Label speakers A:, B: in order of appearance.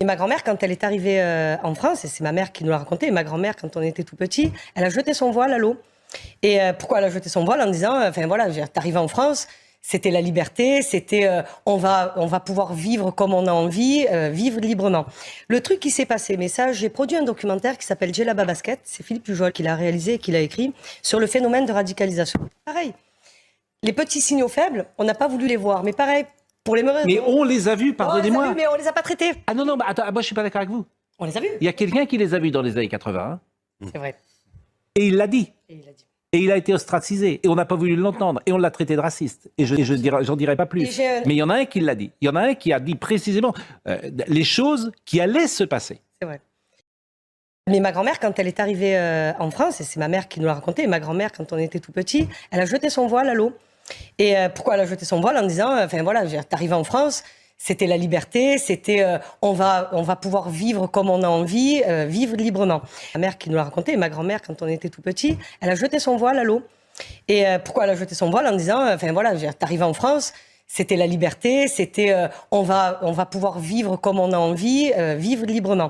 A: Et ma grand-mère, quand elle est arrivée en France, et c'est ma mère qui nous l'a raconté, ma grand-mère, quand on était tout petit, elle a jeté son voile à l'eau. Et pourquoi elle a jeté son voile? En disant, enfin voilà, t'arrives en France, c'était la liberté, c'était on va pouvoir vivre comme on a envie, vivre librement. Le truc qui s'est passé, mais ça, j'ai produit un documentaire qui s'appelle Djellaba Basket, c'est Philippe Pujol qui l'a réalisé et qui l'a écrit, sur le phénomène de radicalisation. Pareil, les petits signaux faibles, on n'a pas voulu les voir, mais pareil, pour les mauvaises...
B: Mais on les a vus, pardonnez-moi.
A: On les a vus, mais on les a pas traités.
B: Ah non, mais attends, moi je suis pas d'accord avec vous.
A: On les a vus.
B: Il y a quelqu'un qui les a vus dans les années 80.
A: C'est vrai.
B: Et il l'a dit.
A: Et il a dit.
B: Et il a été ostracisé. Et on n'a pas voulu l'entendre. Et on l'a traité de raciste. Et j'en dirai pas plus. Mais il y en a un qui l'a dit. Il y en a un qui a dit précisément les choses qui allaient se passer.
A: C'est vrai. Mais ma grand-mère, quand elle est arrivée en France, et c'est ma mère qui nous l'a raconté, ma grand-mère, quand on était tout petit, elle a jeté son voile à l'eau. Et pourquoi elle a jeté son voile? En disant, enfin voilà, t'arrives en France, c'était la liberté, c'était on va pouvoir vivre comme on a envie, vivre librement. Ma mère qui nous l'a raconté, ma grand-mère, quand on était tout petit, elle a jeté son voile à l'eau. Et pourquoi elle a jeté son voile? En disant, enfin voilà, t'arrives en France, c'était la liberté, c'était on va pouvoir vivre comme on a envie, vivre librement.